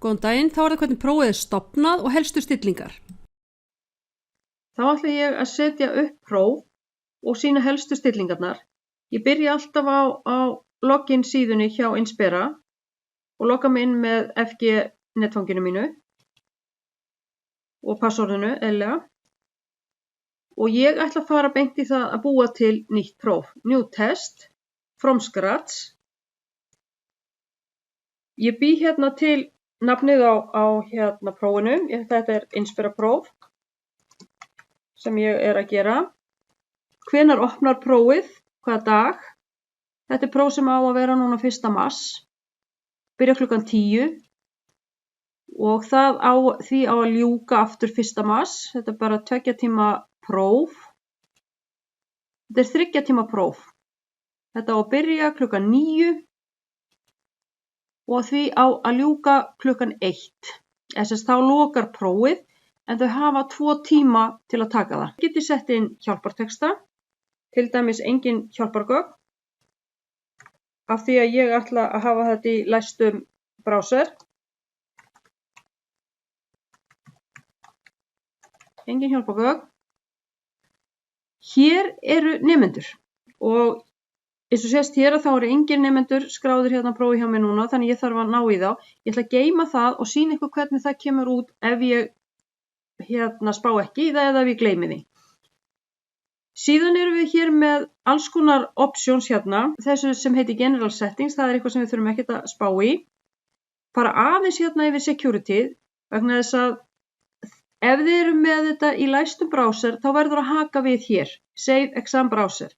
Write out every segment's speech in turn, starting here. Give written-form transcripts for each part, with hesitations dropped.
Góðan daginn, þá það hvernig prófið stofnað og helstu stillingar. Þá ætla ég að setja upp próf og sína helstu stillingarnar. Ég byrja alltaf á login síðunni hjá Inspera og logga mig inn með FG netfanginu mínu og passvorðinu eðlilega. Og ég ætla að fara beint í það að búa til nýtt próf. New test, from scratch. Ég bý hérna til nafnið á prófinu. Þetta er Inspera próf sem ég er að gera. Hvenær opnar prófið? Hvaða dag? Þetta er próf sem á að vera núna 1. mars. Byrja klukkan 10. Og því á að ljúka aftur 1. mars. Þetta er bara 2 tíma próf. Þetta er 3 tíma próf. Þetta á að byrja klukkan 9. Og því á að ljúka klukkan 1. Þá lokar prófið, en þau hafa 2 tíma til að taka það. Ég geti sett inn hjálpartexta, til dæmis engin hjálpargögn, af því að ég ætla að hafa þetta í læstum browser. Engin hjálpargögn. Hér eru nemendur og eins og sést hér að þá eru engin nemendur skráðir hérna prófi hjá mér núna, þannig ég þarf að ná í þá. Ég ætla að geyma það og sýna ykkur hvernig það kemur út ef ég spá ekki í það eða ef ég gleymi því. Síðan erum við hér með alls konar options hérna, þessu sem heitir General Settings, það er eitthvað sem við þurfum ekkert að spá í. Bara aðeins hérna yfir Security, vegna þess að ef þið eru með þetta í læstum browser, þá verður að haka við hér, Save Exam Browser.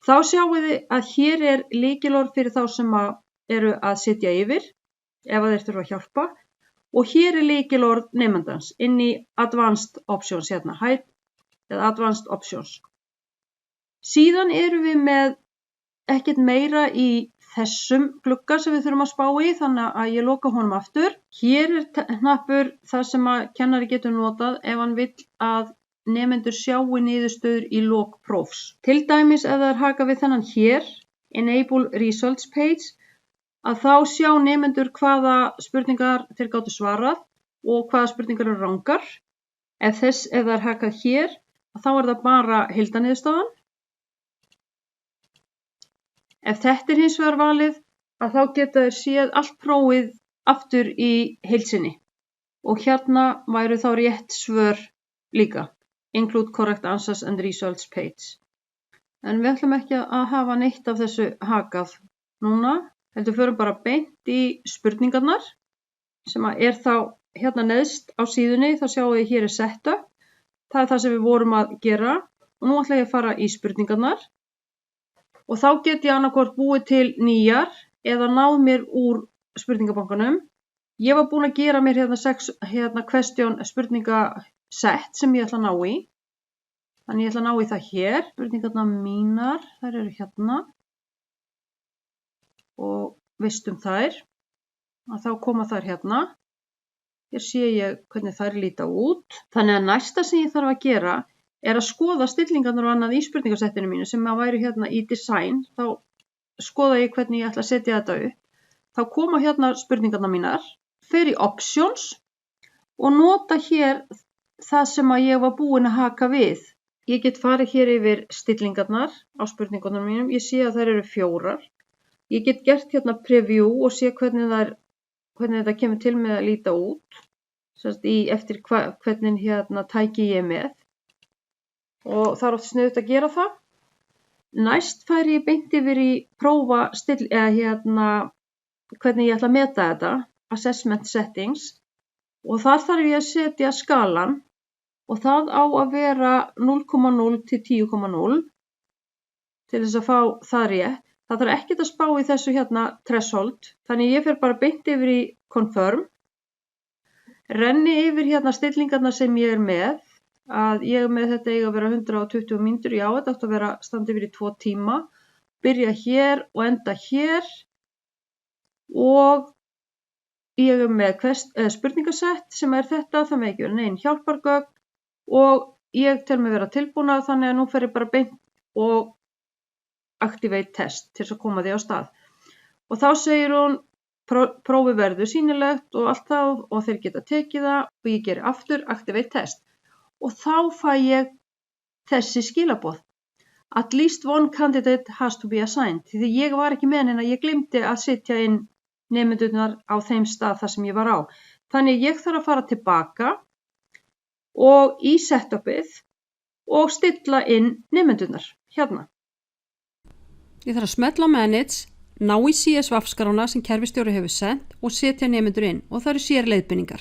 Þá sjáum við að hér er lykilorð fyrir þá sem eru að sitja yfir, ef þeir þurfa að hjálpa. Og hér er lykilorð nemandans inn í Advanced Options hérna, Hide eða Advanced Options. Síðan erum við með ekkert meira í þessum glugga sem við þurfum að spá í, þannig að ég loka honum aftur. Hér er hnappur þar sem að kennari getur notað ef hann vill að nemendur sjáu niðurstöður í lok prófs. Til dæmis ef það er haka við þennan hér, Enable Results Page, að þá sjá nemendur hvaða spurningar þeir gátu svarað og hvaða spurningar eru rangar. Ef það er hakað hér, þá er það bara heildarniðurstaðan. Ef þetta er hins vegar valið, að þá geta þeir séð allt prófið aftur í heilsinni. Og hérna væru þá rétt svör líka. Include correct answers and results page. En við ætlum ekki að hafa neitt af þessu hakað núna. Heldur förum bara beint í spurningarnar sem er þá hérna neðst á síðunni. Þá sjáum við hér er setup. Það er það sem við vorum að gera. Og nú ætla ég að fara í spurningarnar. Og þá get ég annarkvort búið til nýjar eða náð mér úr spurningabankanum. Ég var búin að gera mér hérna 6 question spurningasett sem ég ætla að ná í. Þannig ég ætla að ná í það hér. Spurningarnar mínar, þær eru hérna. Og veistum þær. Að þá koma þær hérna. Hér sé ég hvernig þær líta út. Þannig að næsta sem ég þarf að gera er að skoða stillingarnar og annað í spurningasettinu mínu sem að væru hérna í design. Þá skoða ég hvernig ég ætla að setja þetta upp. Þá koma hérna spurningarnar mínar. Fer í options og nota hér það sem að ég var búin að haka við. Ég get farið hér yfir stillingarnar á spurningarnar mínum. Ég sé að þær eru 4. Ég get gert hérna preview og sé hvernig þetta kemur til með að líta út. Eftir hvernig hérna tæki ég með. Og það er oft sniðugt að gera það. Næst færi ég beint yfir í prófa hvernig ég ætla að meta þetta. Assessment settings. Og þar þarf ég að setja skalan. Og það á að vera 0,0 til 10,0 til þess að fá það rétt. Það þarf ekkert að spá í þessu hérna threshold. Þannig ég fer bara beint yfir í confirm. Renni yfir hérna stillingarnar sem ég er með. Að ég er með þetta eiga að vera 120 mínútur. Já, þetta átti að vera standa yfir í 2 tíma. Byrja hér og enda hér. Og ég er með spurningasett sem er þetta. Það með ekki vera negin hjálpargögn. Og ég tel mig vera tilbúna þannig að nú fer ég bara beint og activate test til þess að koma því á stað. Og þá segir hún prófi verður sýnilegt og allt það og þeir geta tekið það og ég geri aftur activate test og þá fæ ég þessi skilaboð. At least one candidate has to be assigned. Því ég var ekki með henni, ég glimti að setja inn nemendurnar á þeim stað þar sem ég var á. Þannig ég þarf að fara tilbaka og í setupið og stilla inn nemendurnar hérna. Ég þarf að smetla á manage, ná í CSV-skrána sem kerfistjóri hefur sent og setja nemendur inn og það eru sér leiðbeiningar.